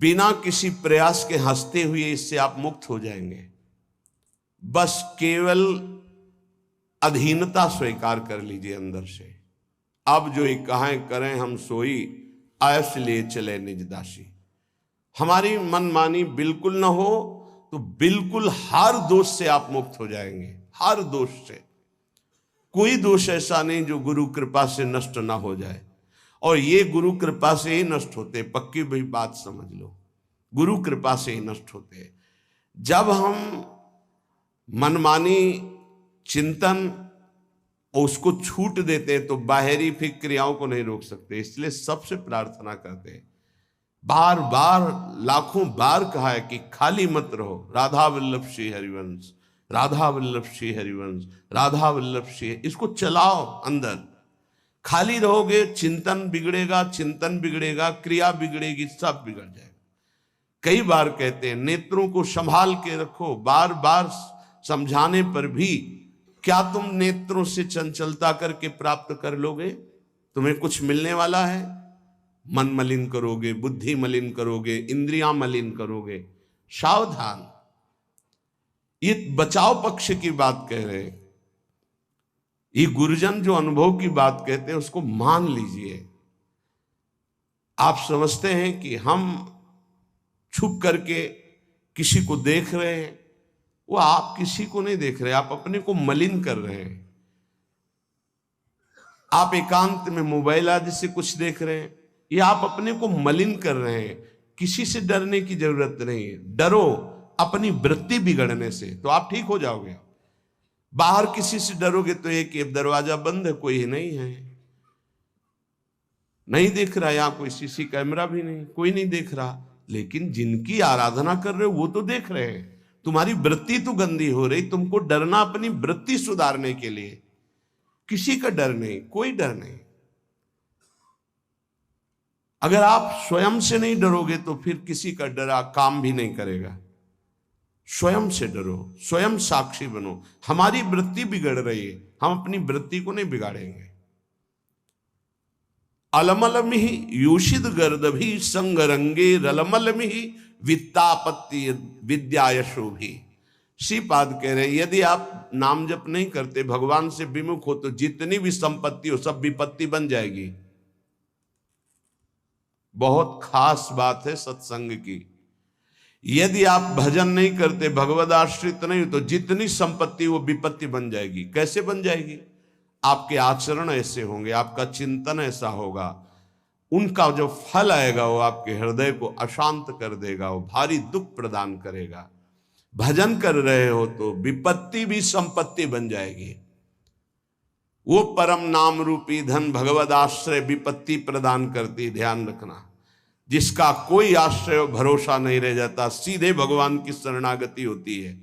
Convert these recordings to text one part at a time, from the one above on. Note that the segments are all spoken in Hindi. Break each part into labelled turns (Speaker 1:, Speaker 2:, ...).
Speaker 1: बिना किसी प्रयास के हंसते हुए इससे आप मुक्त हो जाएंगे। बस केवल अधीनता स्वीकार कर लीजिए अंदर से। अब जो ये कहें करें हम सोई, आयस ले चले निज दासी। हमारी मनमानी बिल्कुल ना हो तो बिल्कुल हर दोष से आप मुक्त हो जाएंगे। हर दोष से, कोई दोष ऐसा नहीं जो गुरु कृपा से नष्ट ना हो जाए। और ये गुरु कृपा से ही नष्ट होते, पक्की भाई बात समझ लो, गुरु कृपा से ही नष्ट होते। जब हम मनमानी चिंतन और उसको छूट देते तो बाहरी फिर क्रियाओं को नहीं रोक सकते। इसलिए सबसे प्रार्थना करते हैं, बार बार लाखों बार कहा है कि खाली मत रहो। राधा वल्लभ श्री हरिवंश, राधा वल्लभ श्री हरिवंश, राधा वल्लभ श्री, इसको चलाओ अंदर। खाली रहोगे चिंतन बिगड़ेगा, चिंतन बिगड़ेगा, क्रिया बिगड़ेगी, सब बिगड़ जाएगा। कई बार कहते हैं नेत्रों को संभाल के रखो। बार बार समझाने पर भी क्या तुम नेत्रों से चंचलता करके प्राप्त कर लोगे? तुम्हें कुछ मिलने वाला है? मन मलिन करोगे, बुद्धि मलिन करोगे, इंद्रियां मलिन करोगे। सावधान, ये बचाव पक्ष की बात कह रहे हैं। ये गुरुजन जो अनुभव की बात कहते हैं उसको मान लीजिए। आप समझते हैं कि हम छुप करके किसी को देख रहे हैं, वो आप किसी को नहीं देख रहे, आप अपने को मलिन कर रहे हैं। आप एकांत में मोबाइल आदि से कुछ देख रहे हैं, ये आप अपने को मलिन कर रहे हैं। किसी से डरने की जरूरत नहीं है। डरो अपनी वृत्ति बिगड़ने से तो आप ठीक हो जाओगे। बाहर किसी से डरोगे तो एक दरवाजा बंद है, कोई नहीं है, नहीं देख रहा, यहां कोई सीसी कैमरा भी नहीं, कोई नहीं देख रहा। लेकिन जिनकी आराधना कर रहे हो वो तो देख रहे हैं। तुम्हारी वृत्ति तो गंदी हो रही। तुमको डरना अपनी वृत्ति सुधारने के लिए, किसी का डर नहीं, कोई डर नहीं। अगर आप स्वयं से नहीं डरोगे तो फिर किसी का डरा काम भी नहीं करेगा। स्वयं से डरो, स्वयं साक्षी बनो। हमारी वृत्ति बिगड़ रही है, हम अपनी वृत्ति को नहीं बिगाड़ेंगे। अलमलमिहि यूषिद गर्दभि संगरंगे रलमलमिहि वित्तापत्ति विद्यायशोभि। श्रीपाद कह रहे यदि आप नाम जप नहीं करते, भगवान से विमुख हो, तो जितनी भी संपत्ति हो सब विपत्ति बन जाएगी। बहुत खास बात है सत्संग की। यदि आप भजन नहीं करते, भगवद आश्रित नहीं हो, तो जितनी संपत्ति वो विपत्ति बन जाएगी। कैसे बन जाएगी? आपके आचरण ऐसे होंगे, आपका चिंतन ऐसा होगा, उनका जो फल आएगा वो आपके हृदय को अशांत कर देगा, वो भारी दुख प्रदान करेगा। भजन कर रहे हो तो विपत्ति भी संपत्ति बन जाएगी। वो परम नाम रूपी धन भगवद आश्रय विपत्ति प्रदान करती, ध्यान रखना। जिसका कोई आश्रय भरोसा नहीं रह जाता, सीधे भगवान की शरणागति होती है।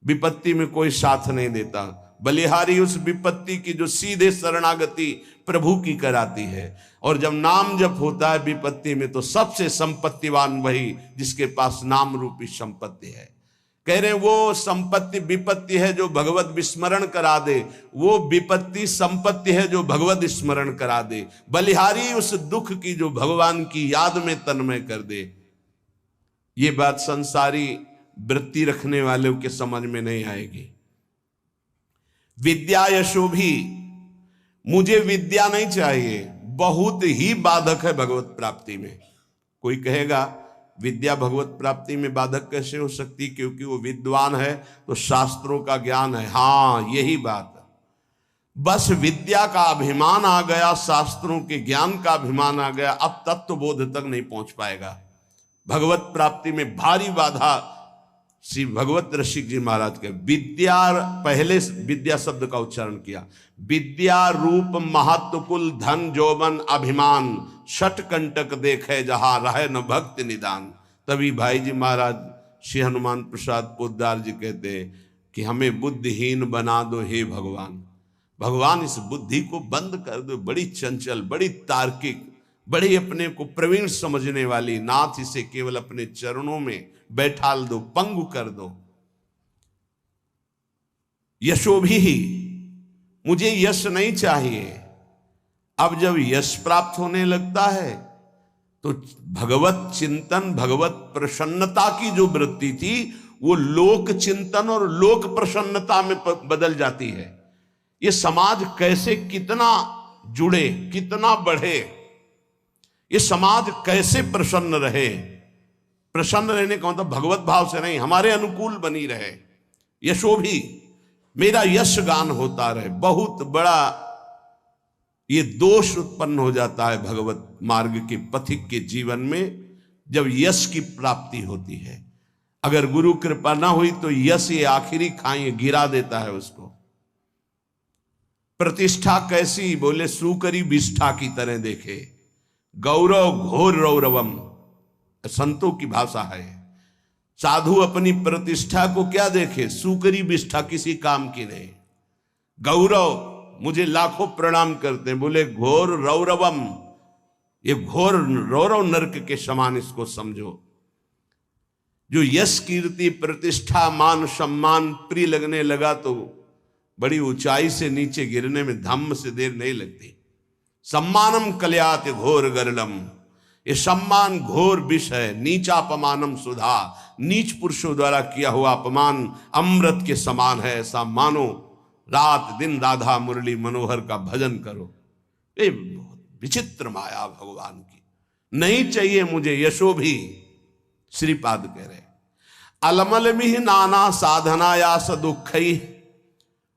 Speaker 1: विपत्ति में कोई साथ नहीं देता। बलिहारी उस विपत्ति की जो सीधे शरणागति प्रभु की कराती है। और जब नाम जप होता है विपत्ति में, तो सबसे संपत्तिवान वही जिसके पास नाम रूपी संपत्ति है। कह रहे हैं वो संपत्ति विपत्ति है जो भगवत विस्मरण करा दे, वो विपत्ति संपत्ति है जो भगवत स्मरण करा दे। बलिहारी उस दुख की जो भगवान की याद में तन्मय कर दे। ये बात संसारी वृत्ति रखने वालों के समझ में नहीं आएगी। विद्या यशोभी, मुझे विद्या नहीं चाहिए, बहुत ही बाधक है भगवत प्राप्ति में। कोई कहेगा विद्या भगवत प्राप्ति में बाधक कैसे हो सकती? क्योंकि वो विद्वान है तो शास्त्रों का ज्ञान है। हाँ, यही बात है। बस विद्या का अभिमान आ गया, शास्त्रों के ज्ञान का अभिमान आ गया, अब तत्व बोध तक नहीं पहुंच पाएगा। भगवत प्राप्ति में भारी बाधा श्री भगवत रसिक जी महाराज के। विद्या, पहले विद्या शब्द का उच्चारण किया। विद्या रूप महत्व कुल धन जोबन अभिमान, छठ कंटक देखे जहां रहे न भक्त निदान। तभी भाई जी महाराज श्री हनुमान प्रसाद पोद्दार जी कहते हैं कि हमें बुद्धिहीन बना दो हे भगवान। भगवान इस बुद्धि को बंद कर दो, बड़ी चंचल, बड़ी तार्किक, बड़ी अपने को प्रवीण समझने वाली। नाथ इसे केवल अपने चरणों में बैठाल दो, पंगु कर दो। यशोभी ही, मुझे यश नहीं चाहिए। अब जब यश प्राप्त होने लगता है तो भगवत चिंतन, भगवत प्रसन्नता की जो वृत्ति थी वो लोक चिंतन और लोक प्रसन्नता में बदल जाती है। ये समाज कैसे कितना जुड़े, कितना बढ़े, ये समाज कैसे प्रसन्न रहे। प्रसन्न रहने का मतलब भगवत भाव से नहीं, हमारे अनुकूल बनी रहे, यशो भी मेरा यश गान होता रहे। बहुत बड़ा ये दोष उत्पन्न हो जाता है भगवत मार्ग के पथिक के जीवन में, जब यश की प्राप्ति होती है। अगर गुरु कृपा ना हुई तो यश ये आखिरी खाई गिरा देता है उसको। प्रतिष्ठा कैसी, बोले सूकरी विष्ठा की तरह देखे, गौरव घोर रौरवम, संतों की भाषा है। साधु अपनी प्रतिष्ठा को क्या देखे, सूकरी विष्ठा, किसी काम की नहीं। गौरव, मुझे लाखों प्रणाम करते हैं, बोले घोर रौरवम, ये घोर रौरव नरक के समान इसको समझो। जो यश कीर्ति प्रतिष्ठा मान सम्मान प्रिय लगने लगा तो बड़ी ऊंचाई से नीचे गिरने में धम्म से देर नहीं लगती। सम्मानम कल्यात घोर गरलम, ये सम्मान घोर विष है। नीचापमानम सुधा, नीच पुरुषों द्वारा किया हुआ अपमान अमृत के समान है। ऐसा मानो रात दिन राधा मुरली मनोहर का भजन करो। ये बहुत विचित्र माया भगवान की। नहीं चाहिए मुझे यशो भी। श्रीपाद कह रहे अलमल मिह नाना साधनायास दुखई,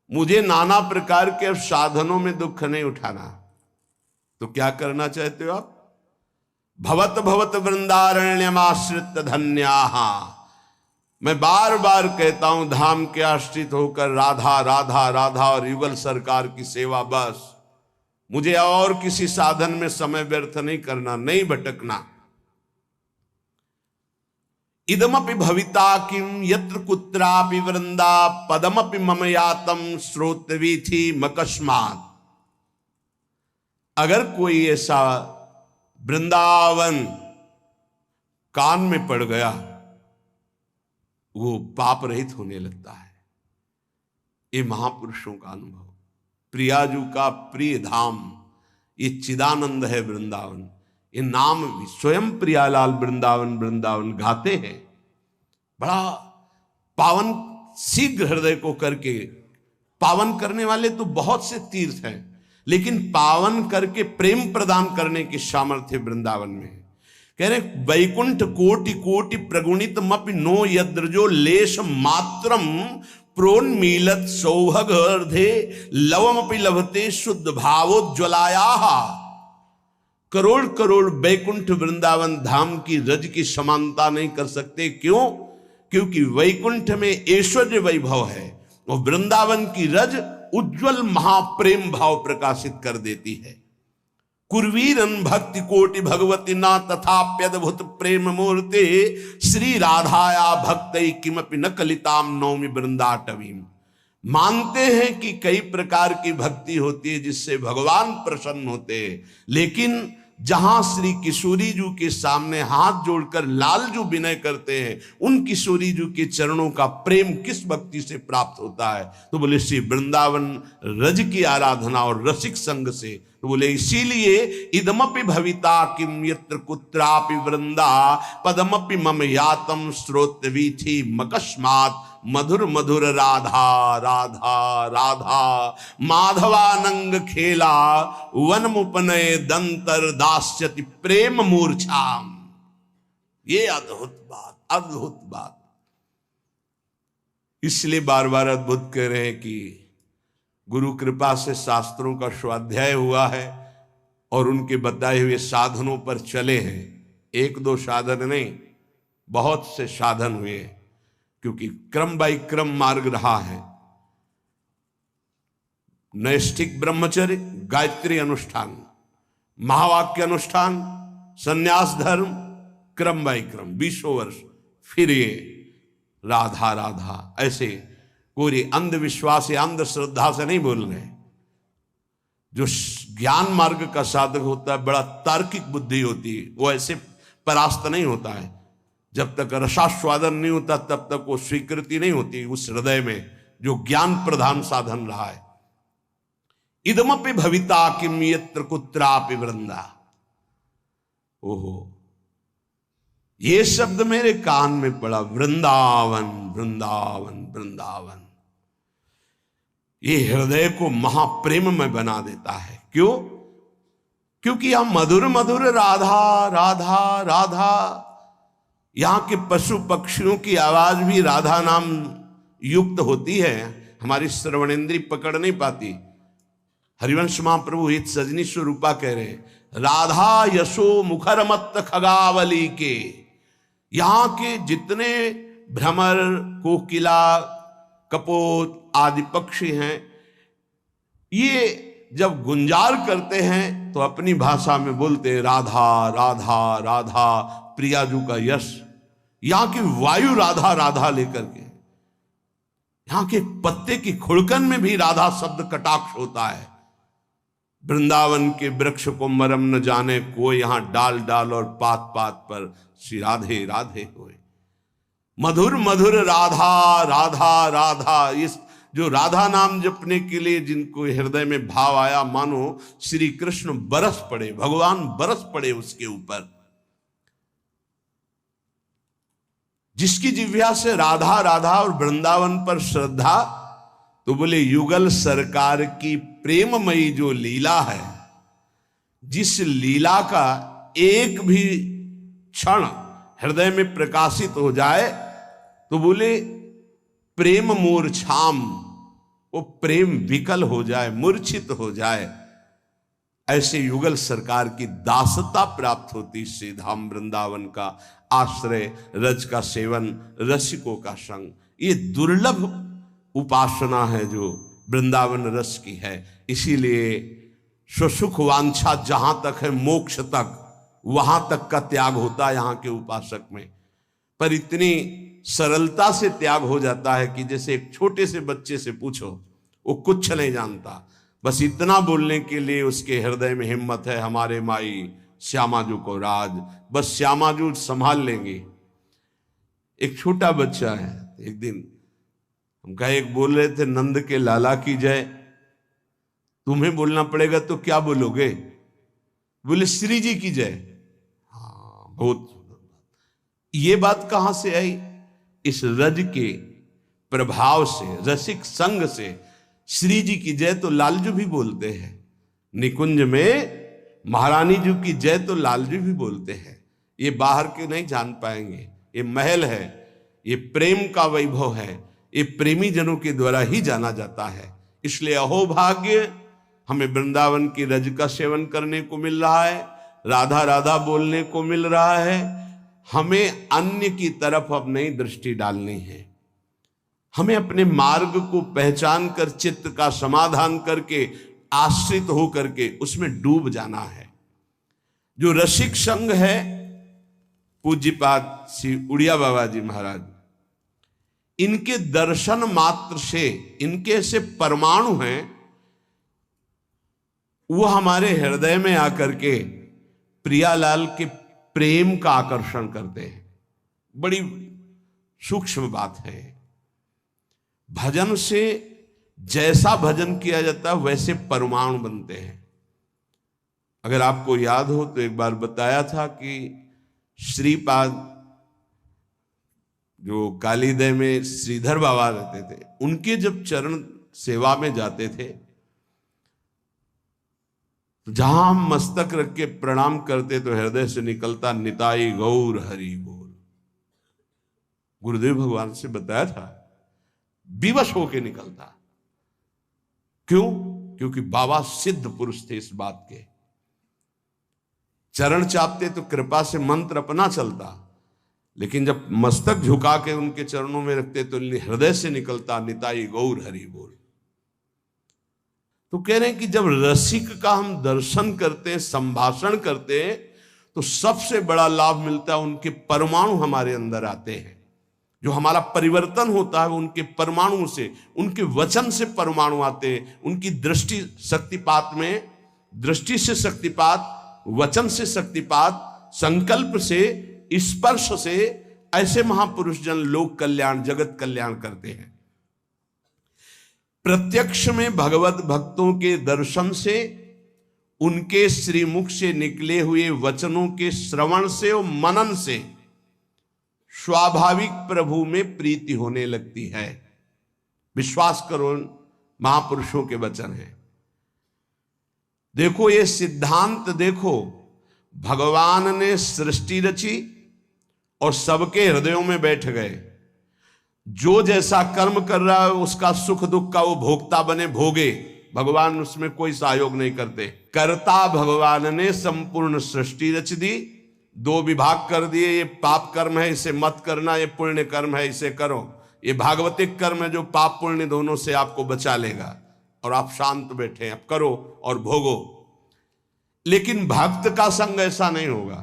Speaker 1: मुझे नाना प्रकार के साधनों में दुख नहीं उठाना। तो क्या करना चाहते हो आप? भवत भवत वृंदारण्यमाश्रित धन्याहा, मैं बार बार कहता हूं धाम के आश्रित होकर राधा राधा राधा और युगल सरकार की सेवा बस। मुझे और किसी साधन में समय व्यर्थ नहीं करना, नहीं भटकना। इदमपि भविता किम यत्र कुत्रापि वृंदा पदमपि मम यातम श्रोतवीथि मकस्मात्। अगर कोई ऐसा वृंदावन कान में पड़ गया, वो पाप रहित होने लगता है। ये महापुरुषों का अनुभव। प्रियाजू का प्रिय धाम ये चिदानंद है वृंदावन। ये नाम स्वयं प्रियालाल वृंदावन वृंदावन गाते हैं। बड़ा पावन शीघ्र हृदय को करके, पावन करने वाले तो बहुत से तीर्थ हैं, लेकिन पावन करके प्रेम प्रदान करने की सामर्थ्य वृंदावन में है। कह रहे वैकुंठ कोटि कोटि प्रगुणित मपि नो यद्रजो लेश मात्रम प्रोन्मीलत सौभगर्धे लवमपि लभते शुद्ध भावोज्ज्वलाया। करोड़ करोड़ वैकुंठ वृंदावन धाम की रज की समानता नहीं कर सकते। क्यों? क्योंकि वैकुंठ में ऐश्वर्य वैभव है और वृंदावन की रज उज्जवल महाप्रेम भाव प्रकाशित कर देती है। कुर्वीरन भक्ति कोटि भगवती ना तथाप्यद्भुत प्रेम मूर्ते श्री राधाया भक्त किमपि न कलिताम नौमि वृंदाटवीम। मानते हैं कि कई प्रकार की भक्ति होती है जिससे भगवान प्रसन्न होते हैं, लेकिन जहां श्री किशोरी जी के सामने हाथ जोड़कर लाल जो विनय करते हैं, उन किशोरी जी के चरणों का प्रेम किस भक्ति से प्राप्त होता है? तो बोले श्री वृंदावन रज की आराधना और रसिक संग से। तो बोले इसीलिए इदमपि भविता किम यत्र कुत्रापि वृंदा पदमपि मम यातम श्रोतवीथि मकस्मात् मधुर मधुर राधा राधा राधा माधवानंग खेला वन मुपनय दंतर दास्यति प्रेम मूर्छाम। ये अद्भुत बात, अद्भुत बात। इसलिए बार बार अद्भुत कह रहे हैं कि गुरु कृपा से शास्त्रों का स्वाध्याय हुआ है और उनके बताए हुए साधनों पर चले हैं। एक दो साधन नहीं, बहुत से साधन हुए हैं, क्योंकि क्रम बाई क्रम मार्ग रहा है। नैष्ठिक ब्रह्मचर्य, गायत्री अनुष्ठान, महावाक्य अनुष्ठान, संन्यास धर्म, क्रम बाई क्रम 20 वर्ष, फिर ये राधा राधा। ऐसे कोई अंधविश्वास या अंधश्रद्धा से नहीं बोल रहे। जो ज्ञान मार्ग का साधक होता है, बड़ा तार्किक बुद्धि होती है, वो ऐसे परास्त नहीं होता है। जब तक रसास्वादन नहीं होता तब तक वो स्वीकृति नहीं होती उस हृदय में जो ज्ञान प्रधान साधन रहा है। इदमपि भविता किम यत्र कुत्रापि वृंदा। ओहो, ये शब्द मेरे कान में पड़ा, वृंदावन वृंदावन वृंदावन। ये हृदय को महाप्रेम में बना देता है। क्यों? क्योंकि यहां मधुर मधुर राधा राधा राधा, यहां के पशु पक्षियों की आवाज भी राधा नाम युक्त होती है, हमारी श्रवणेंद्री पकड़ नहीं पाती। हरिवंश महाप्रभु हित सजनी स्वरूपा कह रहे, राधा यशो मुखर मत खगावली के। यहां के जितने भ्रमर, कोकिला, कपोत आदि पक्षी हैं, ये जब गुंजार करते हैं तो अपनी भाषा में बोलते हैं राधा राधा राधा, प्रियाजू का यश। यहां की वायु राधा राधा लेकर के, यहां के पत्ते की खुड़कन में भी राधा शब्द कटाक्ष होता है। वृंदावन के वृक्ष को मरम न जाने कोई, यहां डाल डाल और पात पात पर श्री राधे राधे होए। मधुर मधुर राधा राधा राधा, इस जो राधा नाम जपने के लिए जिनको हृदय में भाव आया, मानो श्री कृष्ण बरस पड़े, भगवान बरस पड़े उसके ऊपर। जिसकी जिह्वा से राधा राधा और वृंदावन पर श्रद्धा, तो बोले युगल सरकार की प्रेममयी जो लीला है, जिस लीला का एक भी क्षण हृदय में प्रकाशित हो जाए तो बोले प्रेम मूर्छाम, वो प्रेम विकल हो जाए, मूर्छित हो जाए। ऐसे युगल सरकार की दासता प्राप्त होती। श्री धाम वृंदावन का आश्रय, रज का सेवन, रसिकों का संग, ये दुर्लभ उपासना है जो वृंदावन रस की है। इसीलिए स्वसुख वांछा जहां तक है, मोक्ष तक, वहां तक का त्याग होता है यहाँ के उपासक में। पर इतनी सरलता से त्याग हो जाता है कि जैसे एक छोटे से बच्चे से पूछो, वो कुछ नहीं जानता, बस इतना बोलने के लिए उसके हृदय में हिम्मत है, हमारे माई श्यामाजू को राज, बस श्यामाजू संभाल लेंगे। एक छोटा बच्चा है, एक दिन हम कहे, एक बोल रहे थे नंद के लाला की जय, तुम्हें बोलना पड़ेगा तो क्या बोलोगे? बोले श्री जी की जय। हाँ, बहुत ये बात कहां से आई? इस रज के प्रभाव से, रसिक संग से। श्री जी की जय तो लालजू भी बोलते हैं, निकुंज में महारानी जी की जय तो लालजू भी बोलते हैं। ये बाहर के नहीं जान पाएंगे, ये महल है, ये प्रेम का वैभव है, ये प्रेमी जनों के द्वारा ही जाना जाता है। इसलिए अहो भाग्य, हमें वृंदावन की रज का सेवन करने को मिल रहा है, राधा राधा बोलने को मिल रहा है। हमें अन्य की तरफ अब नई दृष्टि डालनी है। हमें अपने मार्ग को पहचान कर चित्त का समाधान करके, आश्रित हो करके उसमें डूब जाना है। जो रसिक संग है, पूज्यपाद श्री उड़िया बाबा जी महाराज, इनके दर्शन मात्र से, इनके से परमाणु हैं, वो हमारे हृदय में आकर के प्रियालाल के प्रेम का आकर्षण करते हैं। बड़ी सूक्ष्म बात है। भजन से जैसा भजन किया जाता है वैसे परमाणु बनते हैं। अगर आपको याद हो तो एक बार बताया था कि श्रीपाद जो कालीदह में श्रीधर बाबा रहते थे, उनके जब चरण सेवा में जाते थे, जहां हम मस्तक रख के प्रणाम करते तो हृदय से निकलता निताई गौर हरि बोल। गुरुदेव भगवान से बताया था, विवश होके निकलता। क्यों? क्योंकि बाबा सिद्ध पुरुष थे इस बात के। चरण चापते तो कृपा से मंत्र अपना चलता, लेकिन जब मस्तक झुका के उनके चरणों में रखते तो हृदय से निकलता निताई गौर हरि बोल। तो कह रहे हैं कि जब रसिक का हम दर्शन करते हैं, संभाषण करते हैं, तो सबसे बड़ा लाभ मिलता है, उनके परमाणु हमारे अंदर आते हैं। जो हमारा परिवर्तन होता है उनके परमाणु से, उनके वचन से परमाणु आते हैं। उनकी दृष्टि शक्तिपात में, दृष्टि से शक्तिपात, वचन से शक्तिपात, संकल्प से, स्पर्श से, ऐसे महापुरुष जन लोक कल्याण, जगत कल्याण करते हैं। प्रत्यक्ष में भगवत भक्तों के दर्शन से, उनके श्रीमुख से निकले हुए वचनों के श्रवण से और मनन से स्वाभाविक प्रभु में प्रीति होने लगती है। विश्वास करो, महापुरुषों के वचन है। देखो ये सिद्धांत देखो, भगवान ने सृष्टि रची और सबके हृदयों में बैठ गए। जो जैसा कर्म कर रहा है उसका सुख दुख का वो भोक्ता बने, भोगे। भगवान उसमें कोई सहयोग नहीं करते। कर्ता भगवान ने संपूर्ण सृष्टि रच दी, दो विभाग कर दिए, ये पाप कर्म है इसे मत करना, ये पुण्य कर्म है इसे करो। ये भागवतिक कर्म है जो पाप पुण्य दोनों से आपको बचा लेगा, और आप शांत बैठे, आप करो और भोगो। लेकिन भक्त का संग ऐसा नहीं होगा।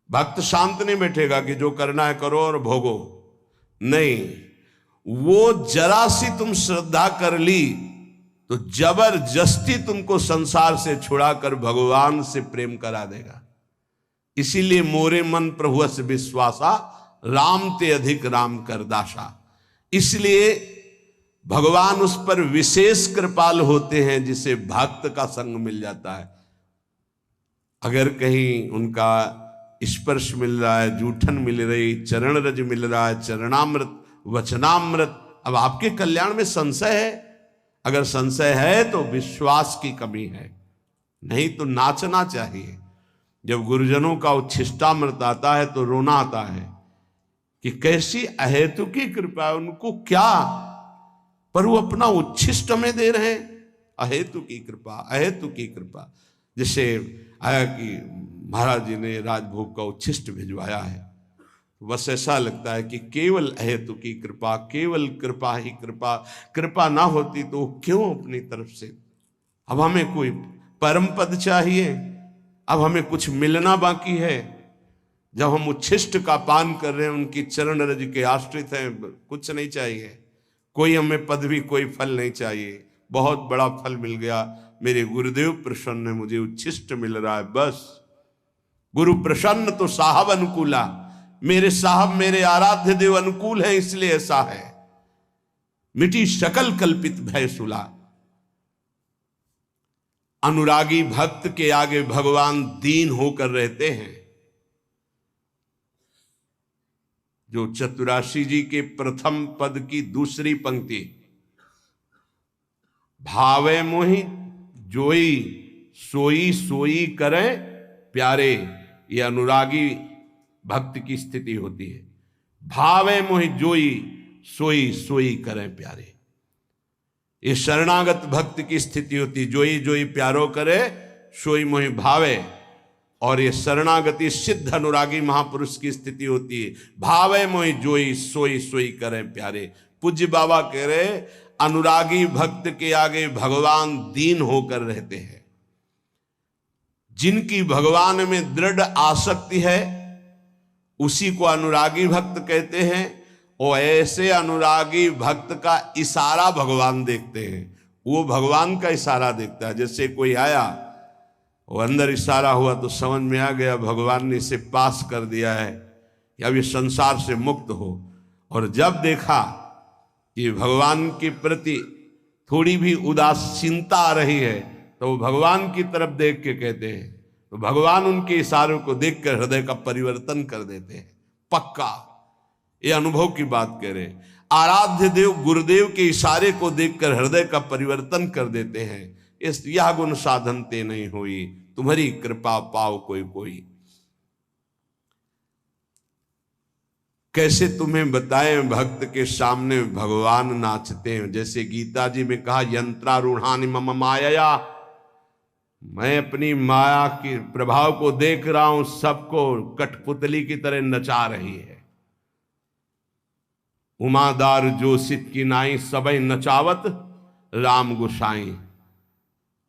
Speaker 1: भक्त शांत नहीं बैठेगा कि जो करना है करो और भोगो, नहीं। वो जरा सी तुम श्रद्धा कर ली तो जबरदस्ती तुमको संसार से छुड़ाकर भगवान से प्रेम करा देगा। इसीलिए मोरे मन प्रभुअस विश्वासा, राम ते अधिक राम कर दासा। इसलिए भगवान उस पर विशेष कृपाल होते हैं जिसे भक्त का संग मिल जाता है। अगर कहीं उनका स्पर्श मिल रहा है, जूठन मिल रही, चरण रज मिल रहा है, चरणामृत, वचनामृत, अब आपके कल्याण में संशय है। अगर संशय है तो विश्वास की कमी है, नहीं तो नाचना चाहिए। जब गुरुजनों का उच्छिष्टामृत आता है तो रोना आता है कि कैसी अहेतु की कृपा, उनको क्या, पर वो अपना उच्छिष्ट में दे रहे हैं। अहेतु की कृपा, अहेतु की कृपा। जैसे आया कि महाराज जी ने राजभोग का उच्छिष्ट भिजवाया है, बस ऐसा लगता है कि केवल अहेतु की कृपा, केवल कृपा ही कृपा। कृपा ना होती तो क्यों अपनी तरफ से। अब हमें कोई परम पद चाहिए, अब हमें कुछ मिलना बाकी है। जब हम उच्छिष्ट का पान कर रहे हैं, उनकी चरण रज के आश्रित हैं, कुछ नहीं चाहिए, कोई हमें पदवी, कोई फल नहीं चाहिए। बहुत बड़ा फल मिल गया, मेरे गुरुदेव प्रसन्न है, मुझे उच्छिष्ट मिल रहा है, बस। गुरु प्रसन्न तो साहब अनुकूला, मेरे साहब, मेरे आराध्य देव अनुकूल है, इसलिए ऐसा है। मिटी सकल कल्पित भय सुला। अनुरागी भक्त के आगे भगवान दीन होकर रहते हैं। जो चतुराशी जी के प्रथम पद की दूसरी पंक्ति, भावे मोहि जोई सोई सोई करे प्यारे, ये अनुरागी भक्त की स्थिति होती है। भावे मोहि जोई सोई सोई करे प्यारे, ये शरणागत भक्त की स्थिति होती। जोई जोई प्यारो करे, सोई मोहि भावे। और ये शरणागति सिद्ध अनुरागी महापुरुष की स्थिति होती है। भावे मोहि जोई सोई सोई करे प्यारे। पूज्य बाबा कह रहे, अनुरागी भक्त के आगे भगवान दीन होकर रहते हैं। जिनकी भगवान में दृढ़ आसक्ति है उसी को अनुरागी भक्त कहते हैं। और ऐसे अनुरागी भक्त का इशारा भगवान देखते हैं, वो भगवान का इशारा देखता है। जैसे कोई आया, वो अंदर इशारा हुआ तो समझ में आ गया भगवान ने इसे पास कर दिया है, या भी संसार से मुक्त हो। और जब देखा कि भगवान के प्रति थोड़ी भी उदासीनता आ रही है तो वो भगवान की तरफ देख के कहते हैं, तो भगवान उनके इशारों को देखकर हृदय का परिवर्तन कर देते हैं। पक्का ये अनुभव की बात कह रहे, आराध्य देव गुरुदेव के इशारे को देखकर हृदय का परिवर्तन कर देते हैं। इस यह गुण साधन ते नहीं हुई, तुम्हारी कृपा पाओ कोई कोई। कैसे तुम्हें बताएं, भक्त के सामने भगवान नाचते हैं। जैसे गीता जी में कहा, यंत्रारूढ़ानि मम माया, मैं अपनी माया के प्रभाव को देख रहा हूं, सबको कठपुतली की तरह नचा रही है। उमादार जोशित की नाई, सबई नचावत राम गुसाई।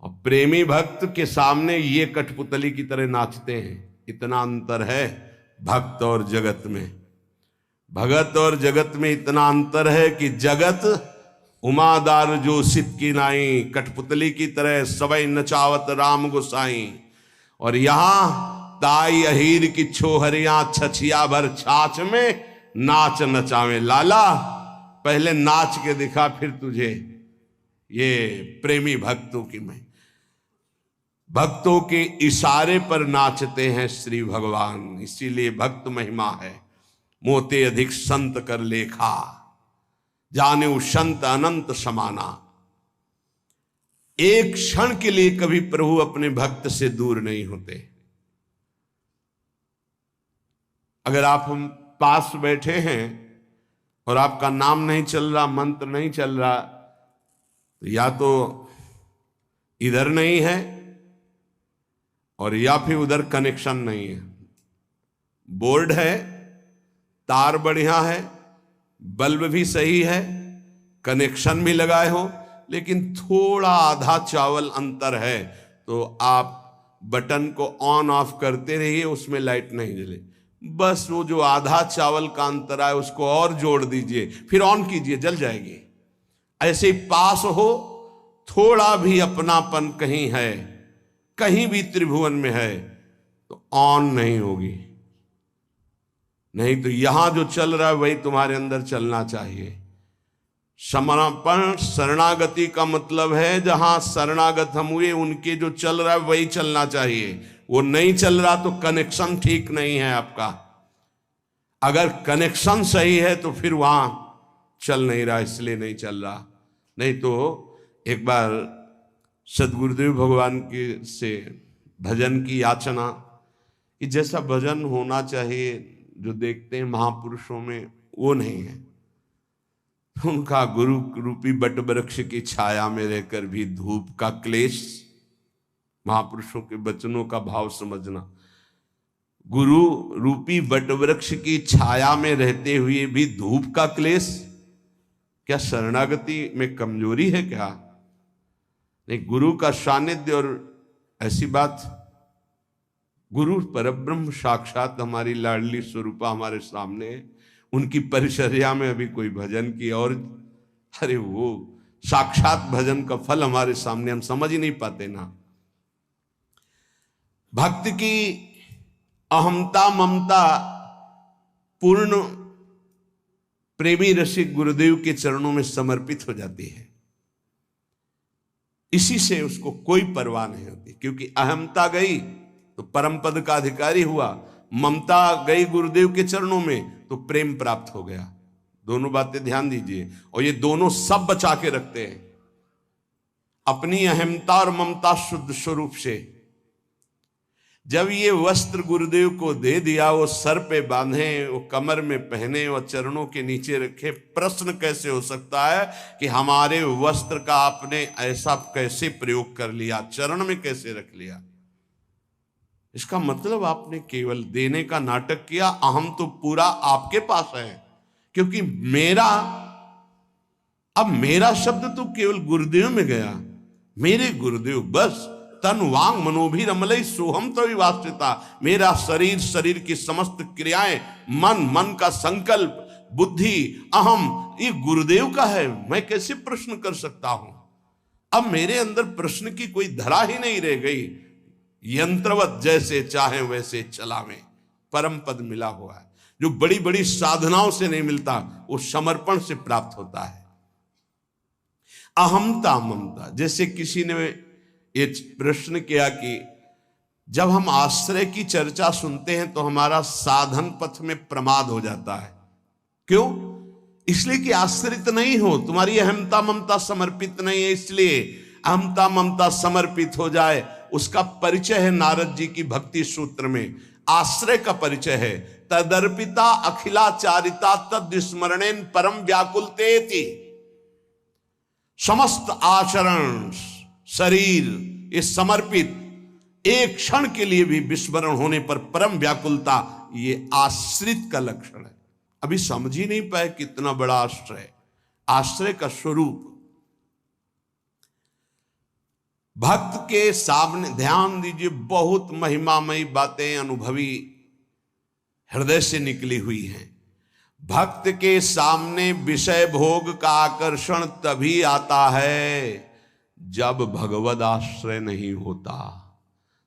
Speaker 1: और प्रेमी भक्त के सामने ये कठपुतली की तरह नाचते हैं। इतना अंतर है भक्त और जगत में। भगत और जगत में इतना अंतर है कि जगत उमादार जोशित की नाई, कठपुतली की तरह सबई नचावत राम गुसाई। और यहां ताई अहीर की छोहरियां छछिया भर छाछ में नाच नचावे लाला। पहले नाच के दिखा फिर तुझे। ये प्रेमी भक्तों की मैं, भक्तों के इशारे पर नाचते हैं श्री भगवान। इसीलिए भक्त महिमा है। मोते अधिक संत कर लेखा, जाने संत अनंत समाना। एक क्षण के लिए कभी प्रभु अपने भक्त से दूर नहीं होते। अगर आप हम पास बैठे हैं और आपका नाम नहीं चल रहा, मंत्र नहीं चल रहा, तो या तो इधर नहीं है और या फिर उधर कनेक्शन नहीं है। बोर्ड है, तार बढ़िया है, बल्ब भी सही है, कनेक्शन भी लगाए हो, लेकिन थोड़ा आधा चावल अंतर है, तो आप बटन को ऑन ऑफ करते रहिए, उसमें लाइट नहीं जले। बस वो जो आधा चावल का अंतर है उसको और जोड़ दीजिए, फिर ऑन कीजिए, जल जाएगी। ऐसे पास हो, थोड़ा भी अपनापन कहीं है, कहीं भी त्रिभुवन में है, तो ऑन नहीं होगी। नहीं तो यहां जो चल रहा है वही तुम्हारे अंदर चलना चाहिए। समर्पण शरणागति का मतलब है जहां शरणागत हम हुए उनके जो चल रहा है वही चलना चाहिए। वो नहीं चल रहा तो कनेक्शन ठीक नहीं है आपका। अगर कनेक्शन सही है तो फिर वहां चल नहीं रहा, इसलिए नहीं चल रहा। नहीं तो एक बार सदगुरुदेव भगवान के से भजन की याचना कि जैसा भजन होना चाहिए जो देखते हैं महापुरुषों में वो नहीं है। उनका गुरु रूपी बट वृक्ष की छाया में रहकर भी धूप का क्लेश, महापुरुषों के वचनों का भाव समझना। गुरु रूपी बट वृक्ष की छाया में रहते हुए भी धूप का क्लेश, क्या शरणागति में कमजोरी है क्या? नहीं, गुरु का सानिध्य और ऐसी बात, गुरु परब्रह्म साक्षात हमारी लाडली स्वरूपा हमारे सामने, उनकी परिचर्या में अभी कोई भजन की और अरे वो साक्षात भजन का फल हमारे सामने, हम समझ ही नहीं पाते ना। भक्त की अहमता ममता पूर्ण प्रेमी रसिक गुरुदेव के चरणों में समर्पित हो जाती है। इसी से उसको कोई परवाह नहीं होती, क्योंकि अहमता गई तो परम पद का अधिकारी हुआ, ममता गई गुरुदेव के चरणों में तो प्रेम प्राप्त हो गया। दोनों बातें ध्यान दीजिए, और ये दोनों सब बचा के रखते हैं अपनी अहमता और ममता शुद्ध स्वरूप से। जब ये वस्त्र गुरुदेव को दे दिया, वो सर पे बांधे, वो कमर में पहने, वो चरणों के नीचे रखे, प्रश्न कैसे हो सकता है कि हमारे वस्त्र का आपने ऐसा कैसे प्रयोग कर लिया, चरण में कैसे रख लिया? इसका मतलब आपने केवल देने का नाटक किया, अहम तो पूरा आपके पास है। क्योंकि अब मेरा शब्द तो केवल गुरुदेव में गया, मेरे गुरुदेव बस तन वांग मनोभिरमलई सोहम तो विवासिता। मेरा शरीर, शरीर की समस्त क्रियाएं, मन, मन का संकल्प, बुद्धि, अहम, ये गुरुदेव का है। मैं कैसे प्रश्न कर सकता हूं? अब मेरे अंदर प्रश्न की कोई धरा ही नहीं रह गई। यंत्रवत जैसे चाहे वैसे चलावें, परम पद मिला हुआ है, जो बड़ी बड़ी साधनाओं से नहीं मिलता, वो समर्पण से प्राप्त होता है। अहमता ममता, जैसे किसी ने ये प्रश्न किया कि जब हम आश्रय की चर्चा सुनते हैं तो हमारा साधन पथ में प्रमाद हो जाता है। क्यों? इसलिए कि आश्रित नहीं हो, तुम्हारी अहमता ममता समर्पित नहीं है, इसलिए अहमता ममता समर्पित हो जाए। उसका परिचय है नारद जी की भक्ति सूत्र में, आश्रय का परिचय है। तदर्पिता अखिलाचारिता तद स्मरणेन परम व्याकुलतेति। समस्त आचरण, शरीर ये समर्पित, एक क्षण के लिए भी विस्मरण होने पर परम व्याकुलता, ये आश्रित का लक्षण है। अभी समझ ही नहीं पाए कितना बड़ा आश्रय, आश्रय का स्वरूप। भक्त के सामने ध्यान दीजिए, बहुत महिमामयी बातें अनुभवी हृदय से निकली हुई हैं। भक्त के सामने विषय भोग का आकर्षण तभी आता है जब भगवद आश्रय नहीं होता,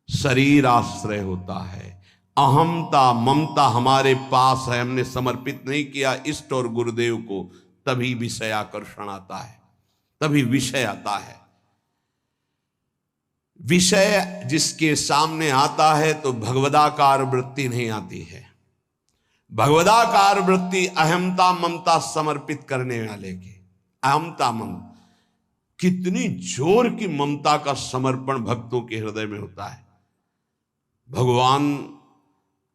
Speaker 1: शरीर आश्रय होता है। अहमता ममता हमारे पास है, हमने समर्पित नहीं किया इष्ट और गुरुदेव को, तभी विषय आकर्षण आता है, तभी विषय आता है। विषय जिसके सामने आता है तो भगवदाकार वृत्ति नहीं आती है। भगवदाकार वृत्ति अहमता ममता समर्पित करने वाले की। अहमता ममता, कितनी जोर की ममता का समर्पण भक्तों के हृदय में होता है। भगवान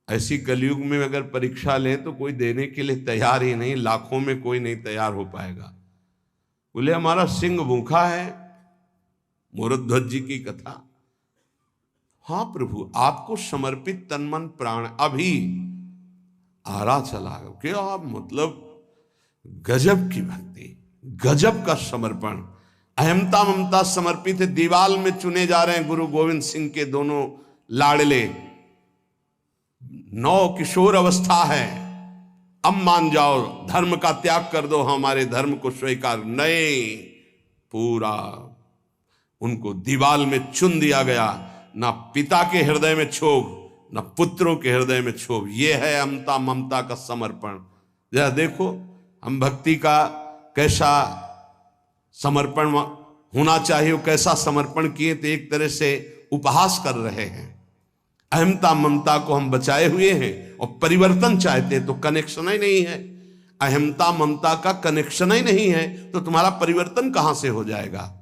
Speaker 1: ऐसी कलयुग में अगर परीक्षा लें तो कोई देने के लिए तैयार ही नहीं, लाखों में कोई नहीं तैयार हो पाएगा। बोले हमारा सिंह भूखा है, मोरध्वज जी की कथा। हाँ प्रभु, आपको समर्पित तन मन प्राण अभी आरा चला क्या, मतलब गजब की भक्ति, गजब का समर्पण, अहमता ममता समर्पित है। दीवाल में चुने जा रहे हैं गुरु गोविंद सिंह के दोनों लाडले, 9 किशोर अवस्था है, अब मान जाओ, धर्म का त्याग कर दो, हमारे धर्म को स्वीकार नहीं। पूरा उनको दीवाल में चुन दिया गया, ना पिता के हृदय में क्षोभ, ना पुत्रों के हृदय में क्षोभ। यह है अहमता ममता का समर्पण। जरा देखो हम भक्ति का कैसा समर्पण होना चाहिए, कैसा समर्पण किए, तो एक तरह से उपहास कर रहे हैं। अहमता ममता को हम बचाए हुए हैं और परिवर्तन चाहते तो कनेक्शन ही नहीं है। अहमता ममता का कनेक्शन ही नहीं है तो तुम्हारा परिवर्तन कहां से हो जाएगा।